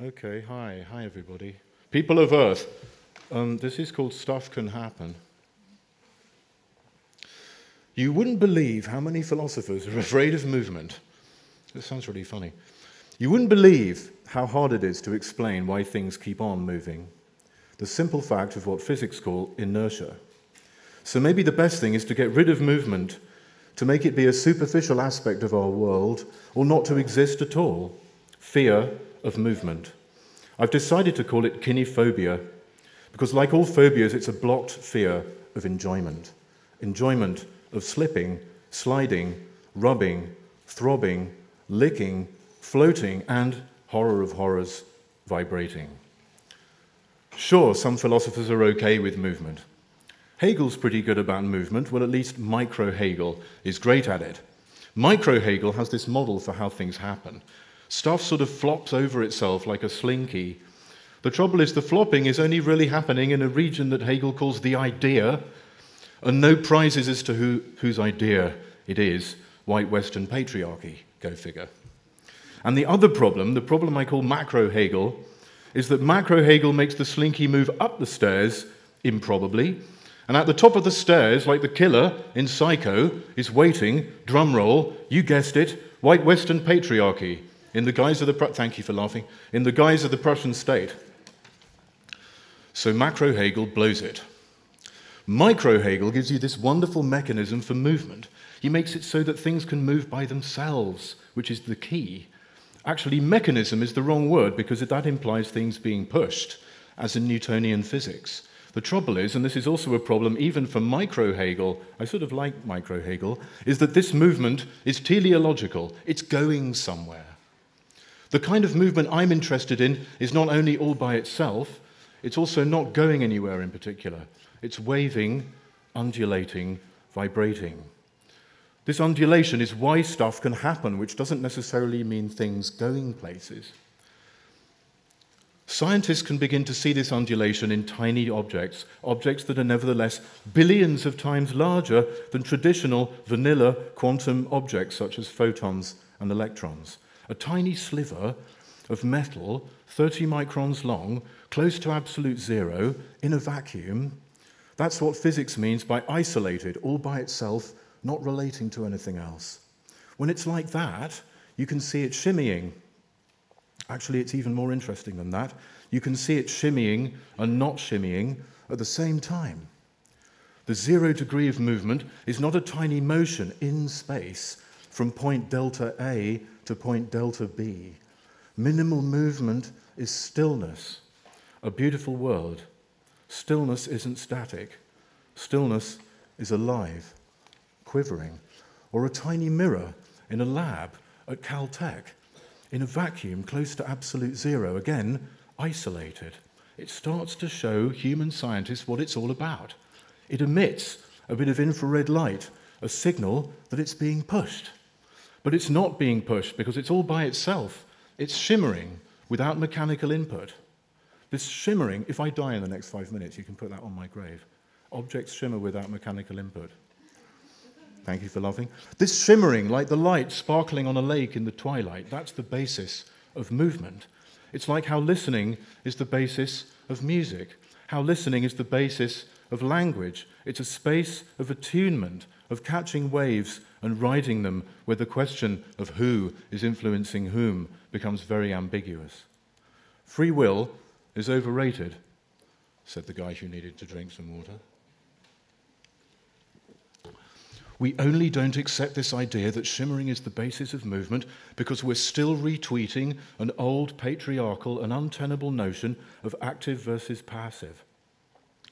Okay, hi everybody. People of Earth, this is called Stuff Can Happen. You wouldn't believe how many philosophers are afraid of movement. This sounds really funny. You wouldn't believe how hard it is to explain why things keep on moving. The simple fact of what physics call inertia. So maybe the best thing is to get rid of movement, to make it be a superficial aspect of our world, or not to exist at all. Fear of movement. I've decided to call it kinephobia, because like all phobias, it's a blocked fear of enjoyment. Enjoyment of slipping, sliding, rubbing, throbbing, licking, floating, and, horror of horrors, vibrating. Sure, some philosophers are okay with movement. Hegel's pretty good about movement, well, at least micro-Hegel is great at it. Micro-Hegel has this model for how things happen. Stuff sort of flops over itself like a slinky. The trouble is the flopping is only really happening in a region that Hegel calls the idea, and no prizes as to whose idea it is. White Western patriarchy, go figure. And the other problem, the problem I call macro-Hegel, is that macro-Hegel makes the slinky move up the stairs, improbably, and at the top of the stairs, like the killer in Psycho, is waiting, drum roll, you guessed it, white Western patriarchy, in the guise of the, thank you for laughing, in the guise of the Prussian state. So macro-Hegel blows it. Micro-Hegel gives you this wonderful mechanism for movement. He makes it so that things can move by themselves, which is the key. Actually, mechanism is the wrong word because that implies things being pushed, as in Newtonian physics. The trouble is, and this is also a problem even for micro-Hegel, I sort of like micro-Hegel, is that this movement is teleological. It's going somewhere. The kind of movement I'm interested in is not only all by itself, it's also not going anywhere in particular. It's waving, undulating, vibrating. This undulation is why stuff can happen, which doesn't necessarily mean things going places. Scientists can begin to see this undulation in tiny objects, objects that are nevertheless billions of times larger than traditional vanilla quantum objects such as photons and electrons. A tiny sliver of metal, 30 microns long, close to absolute zero, in a vacuum. That's what physics means by isolated, all by itself, not relating to anything else. When it's like that, you can see it shimmying. Actually, it's even more interesting than that. You can see it shimmying and not shimmying at the same time. The 0 degree of movement is not a tiny motion in space from point delta A to point delta B. Minimal movement is stillness, a beautiful word. Stillness isn't static. Stillness is alive, quivering, or a tiny mirror in a lab at Caltech, in a vacuum close to absolute zero, again, isolated. It starts to show human scientists what it's all about. It emits a bit of infrared light, a signal that it's being pushed. But it's not being pushed because it's all by itself. It's shimmering without mechanical input. This shimmering, if I die in the next 5 minutes, you can put that on my grave. Objects shimmer without mechanical input. Thank you for laughing. This shimmering, like the light sparkling on a lake in the twilight, that's the basis of movement. It's like how listening is the basis of music, how listening is the basis of language. It's a space of attunement, of catching waves and riding them where the question of who is influencing whom becomes very ambiguous. Free will is overrated, said the guy who needed to drink some water. We only don't accept this idea that shimmering is the basis of movement because we're still retweeting an old patriarchal and untenable notion of active versus passive.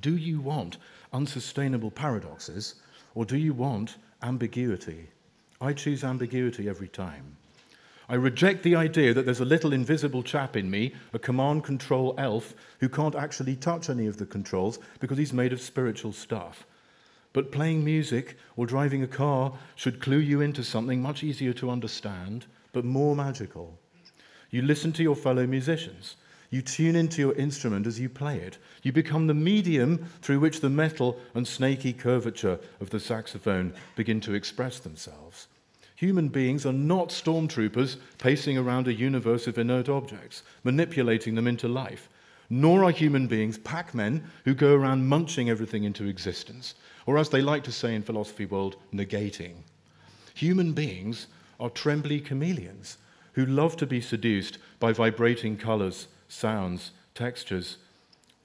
Do you want unsustainable paradoxes, or do you want ambiguity? I choose ambiguity every time. I reject the idea that there's a little invisible chap in me, a command-control elf, who can't actually touch any of the controls because he's made of spiritual stuff. But playing music or driving a car should clue you into something much easier to understand, but more magical. You listen to your fellow musicians. You tune into your instrument as you play it. You become the medium through which the metal and snaky curvature of the saxophone begin to express themselves. Human beings are not stormtroopers pacing around a universe of inert objects, manipulating them into life. Nor are human beings Pac-Men who go around munching everything into existence, or as they like to say in philosophy world, negating. Human beings are trembly chameleons who love to be seduced by vibrating colors, sounds, textures.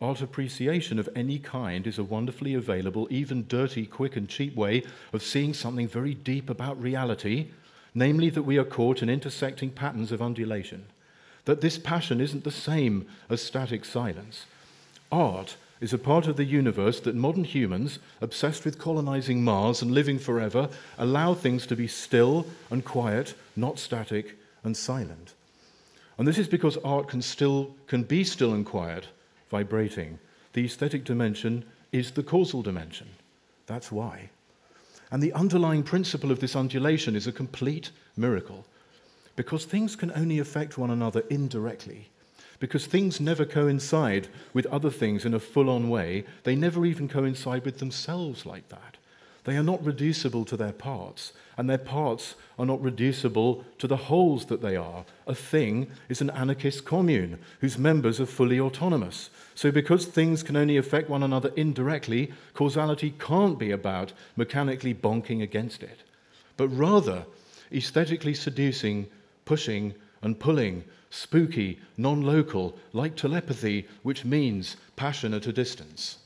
Art appreciation of any kind is a wonderfully available, even dirty, quick and cheap way of seeing something very deep about reality, namely that we are caught in intersecting patterns of undulation, that this passion isn't the same as static silence. Art is a part of the universe that modern humans, obsessed with colonizing Mars and living forever, allow things to be still and quiet, not static and silent. And this is because art can be still and quiet, vibrating. The aesthetic dimension is the causal dimension. That's why. And the underlying principle of this undulation is a complete miracle, because things can only affect one another indirectly. Because things never coincide with other things in a full-on way, they never even coincide with themselves like that. They are not reducible to their parts, and their parts are not reducible to the wholes that they are. A thing is an anarchist commune whose members are fully autonomous. So because things can only affect one another indirectly, causality can't be about mechanically bonking against it, but rather aesthetically seducing, pushing and pulling, spooky, non-local, like telepathy, which means passion at a distance.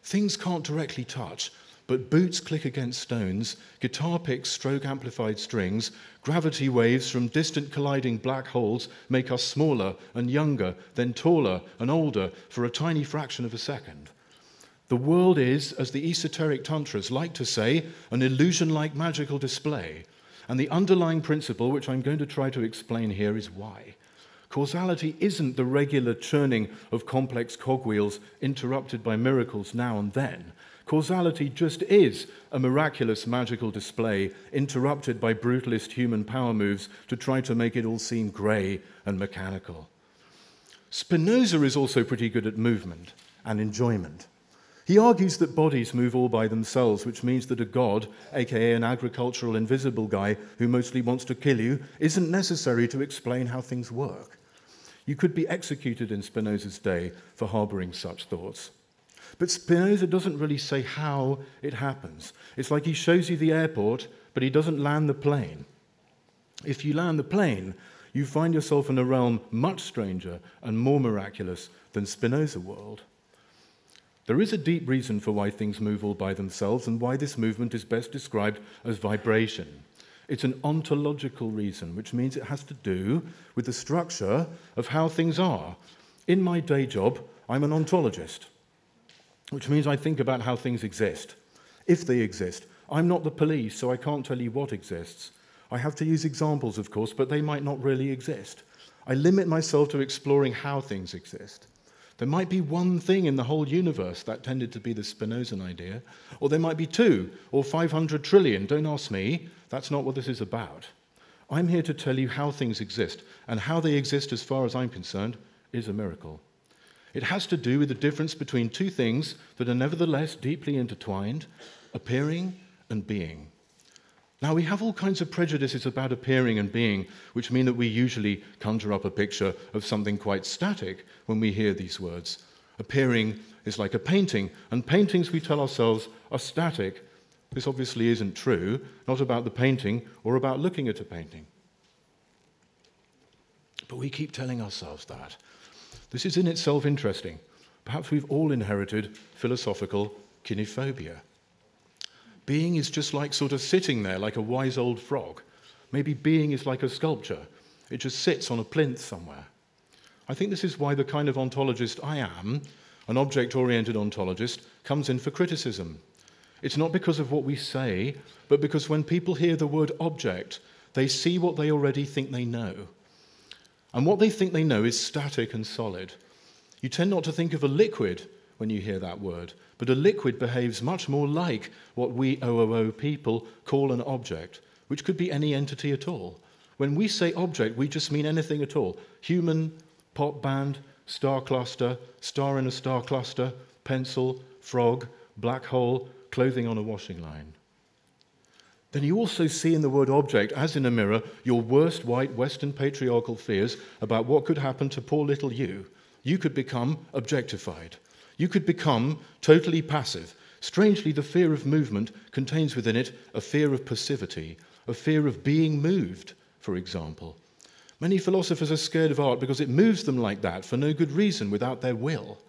Things can't directly touch, but boots click against stones, guitar picks stroke amplified strings, gravity waves from distant colliding black holes make us smaller and younger, then taller and older for a tiny fraction of a second. The world is, as the esoteric tantras like to say, an illusion-like magical display. And the underlying principle, which I'm going to try to explain here, is why. Causality isn't the regular churning of complex cogwheels interrupted by miracles now and then. Causality just is a miraculous magical display interrupted by brutalist human power moves to try to make it all seem grey and mechanical. Spinoza is also pretty good at movement and enjoyment. He argues that bodies move all by themselves, which means that a god, aka an agricultural invisible guy who mostly wants to kill you, isn't necessary to explain how things work. You could be executed in Spinoza's day for harboring such thoughts. But Spinoza doesn't really say how it happens. It's like he shows you the airport, but he doesn't land the plane. If you land the plane, you find yourself in a realm much stranger and more miraculous than Spinoza world. There is a deep reason for why things move all by themselves and why this movement is best described as vibration. It's an ontological reason, which means it has to do with the structure of how things are. In my day job, I'm an ontologist, which means I think about how things exist, if they exist. I'm not the police, so I can't tell you what exists. I have to use examples, of course, but they might not really exist. I limit myself to exploring how things exist. There might be one thing in the whole universe, that tended to be the Spinozan idea, or there might be 2 or 500 trillion. Don't ask me, that's not what this is about. I'm here to tell you how things exist, and how they exist, as far as I'm concerned, is a miracle. It has to do with the difference between 2 things that are nevertheless deeply intertwined, appearing and being. Now, we have all kinds of prejudices about appearing and being, which mean that we usually conjure up a picture of something quite static when we hear these words. Appearing is like a painting, and paintings, we tell ourselves, are static. This obviously isn't true, not about the painting or about looking at a painting. But we keep telling ourselves that. This is in itself interesting. Perhaps we've all inherited philosophical kinephobia. Being is just like sort of sitting there like a wise old frog. Maybe being is like a sculpture. It just sits on a plinth somewhere. I think this is why the kind of ontologist I am, an object-oriented ontologist, comes in for criticism. It's not because of what we say, but because when people hear the word object, they see what they already think they know. And what they think they know is static and solid. You tend not to think of a liquid when you hear that word, but a liquid behaves much more like what we OOO people call an object, which could be any entity at all. When we say object, we just mean anything at all. Human, pop band, star cluster, star in a star cluster, pencil, frog, black hole, clothing on a washing line. then you also see in the word object, as in a mirror, your worst white Western patriarchal fears about what could happen to poor little you. You could become objectified. You could become totally passive. Strangely, the fear of movement contains within it a fear of passivity, a fear of being moved, for example. Many philosophers are scared of art because it moves them like that for no good reason, without their will.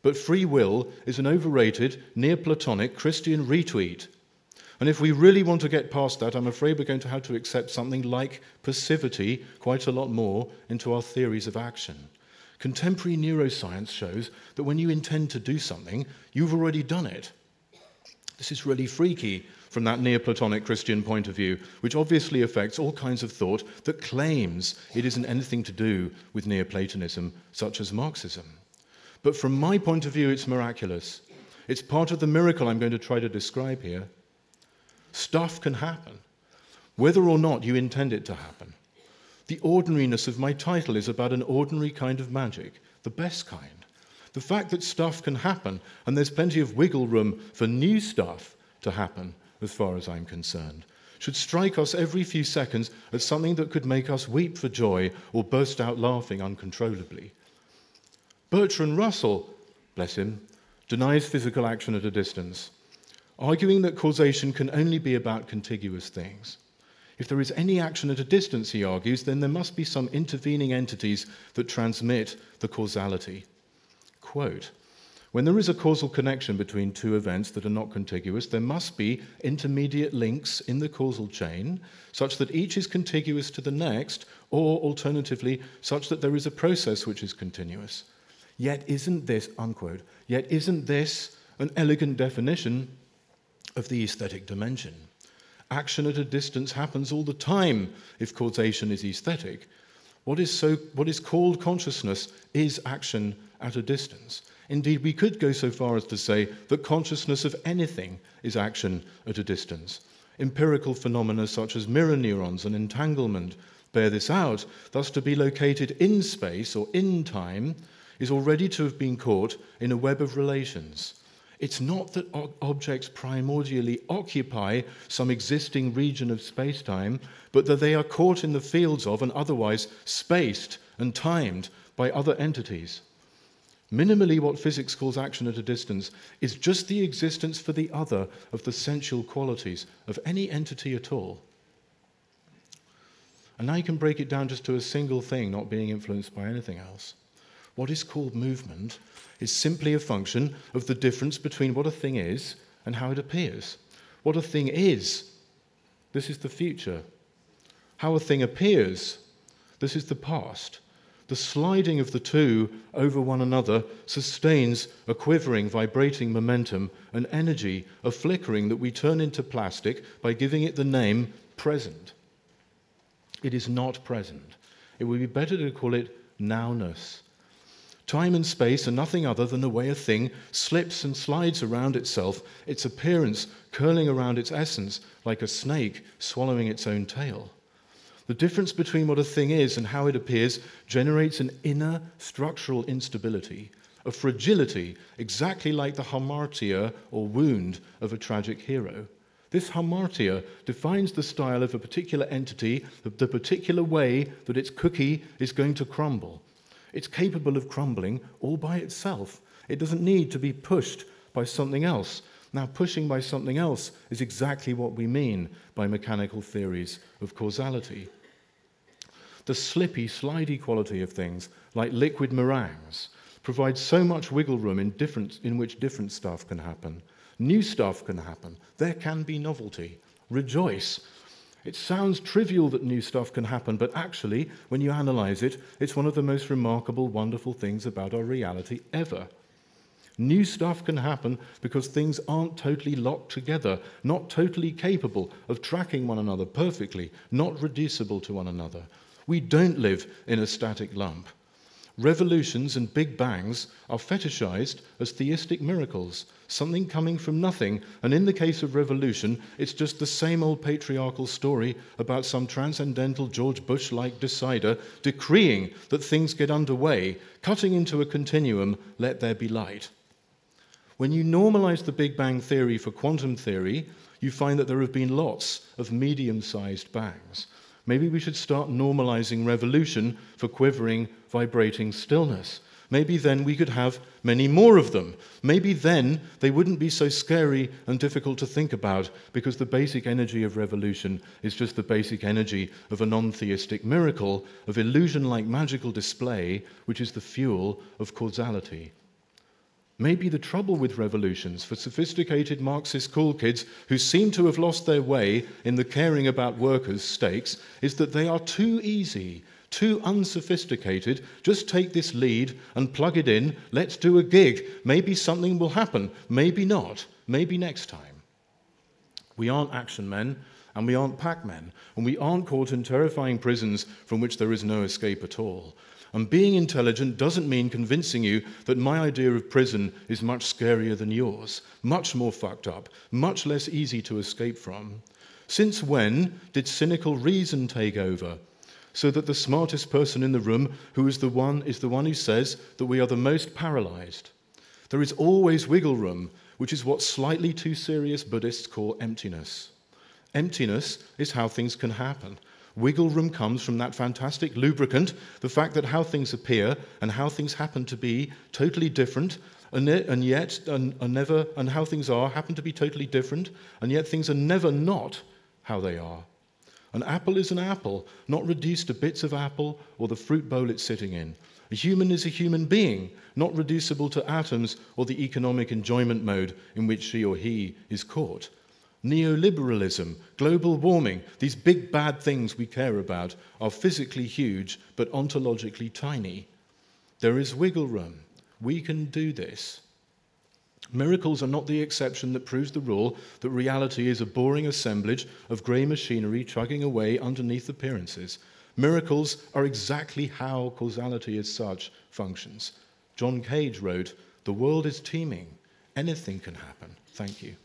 But free will is an overrated, Neoplatonic Christian retweet. And if we really want to get past that, I'm afraid we're going to have to accept something like passivity quite a lot more into our theories of action. Contemporary neuroscience shows that when you intend to do something, you've already done it. This is really freaky from that Neoplatonic Christian point of view, which obviously affects all kinds of thought that claims it isn't anything to do with Neoplatonism, such as Marxism. But from my point of view, it's miraculous. It's part of the miracle I'm going to try to describe here. Stuff can happen, whether or not you intend it to happen. The ordinariness of my title is about an ordinary kind of magic, the best kind. The fact that stuff can happen, and there's plenty of wiggle room for new stuff to happen, as far as I'm concerned, should strike us every few seconds as something that could make us weep for joy or burst out laughing uncontrollably. Bertrand Russell, bless him, denies physical action at a distance, arguing that causation can only be about contiguous things. If there is any action at a distance, he argues, then there must be some intervening entities that transmit the causality. Quote, when there is a causal connection between two events that are not contiguous, there must be intermediate links in the causal chain, such that each is contiguous to the next, or alternatively, such that there is a process which is continuous. Yet isn't this, unquote, yet isn't this an elegant definition of the aesthetic dimension? Action at a distance happens all the time if causation is aesthetic. What is called consciousness is action at a distance. Indeed, we could go so far as to say that consciousness of anything is action at a distance. Empirical phenomena such as mirror neurons and entanglement bear this out. Thus, to be located in space or in time is already to have been caught in a web of relations. It's not that objects primordially occupy some existing region of space-time, but that they are caught in the fields of and otherwise spaced and timed by other entities. Minimally, what physics calls action at a distance is just the existence for the other of the sensual qualities of any entity at all. And now you can break it down just to a single thing, not being influenced by anything else. What is called movement is simply a function of the difference between what a thing is and how it appears. What a thing is, this is the future. How a thing appears, this is the past. The sliding of the two over one another sustains a quivering, vibrating momentum, an energy, a flickering that we turn into plastic by giving it the name present. It is not present. It would be better to call it nowness. Time and space are nothing other than the way a thing slips and slides around itself, its appearance curling around its essence like a snake swallowing its own tail. The difference between what a thing is and how it appears generates an inner structural instability, a fragility exactly like the hamartia or wound of a tragic hero. This hamartia defines the style of a particular entity, the particular way that its cookie is going to crumble. It's capable of crumbling all by itself. It doesn't need to be pushed by something else. Now, pushing by something else is exactly what we mean by mechanical theories of causality. The slippy, slidey quality of things, like liquid meringues, provides so much wiggle room in which different stuff can happen. New stuff can happen. There can be novelty. Rejoice. It sounds trivial that new stuff can happen, but actually, when you analyze it, it's one of the most remarkable, wonderful things about our reality ever. New stuff can happen because things aren't totally locked together, not totally capable of tracking one another perfectly, not reducible to one another. We don't live in a static lump. Revolutions and big bangs are fetishized as theistic miracles, something coming from nothing, and in the case of revolution, it's just the same old patriarchal story about some transcendental George Bush-like decider decreeing that things get underway, cutting into a continuum, let there be light. When you normalize the Big Bang theory for quantum theory, you find that there have been lots of medium-sized bangs. Maybe we should start normalizing revolution for quivering, vibrating stillness. Maybe then we could have many more of them. Maybe then they wouldn't be so scary and difficult to think about, because the basic energy of revolution is just the basic energy of a non-theistic miracle, of illusion-like magical display, which is the fuel of causality. Maybe the trouble with revolutions for sophisticated Marxist cool kids who seem to have lost their way in the caring about workers' stakes is that they are too easy, too unsophisticated. Just take this lead and plug it in, let's do a gig. Maybe something will happen, maybe not, maybe next time. We aren't action men, and we aren't pack men, and we aren't caught in terrifying prisons from which there is no escape at all. And being intelligent doesn't mean convincing you that my idea of prison is much scarier than yours, much more fucked up, much less easy to escape from. Since when did cynical reason take over, so that the smartest person in the room is the one who says that we are the most paralyzed? There is always wiggle room, which is what slightly too serious Buddhists call emptiness. Emptiness is how things can happen. Wiggle room comes from that fantastic lubricant, the fact that how things appear and how things happen to be totally different, and how things are happen to be totally different, and yet things are never not how they are. An apple is an apple, not reduced to bits of apple or the fruit bowl it's sitting in. A human is a human being, not reducible to atoms or the economic enjoyment mode in which she or he is caught. Neoliberalism, global warming, these big bad things we care about are physically huge but ontologically tiny. There is wiggle room. We can do this. Miracles are not the exception that proves the rule that reality is a boring assemblage of grey machinery chugging away underneath appearances. Miracles are exactly how causality as such functions. John Cage wrote, "The world is teeming. Anything can happen." Thank you.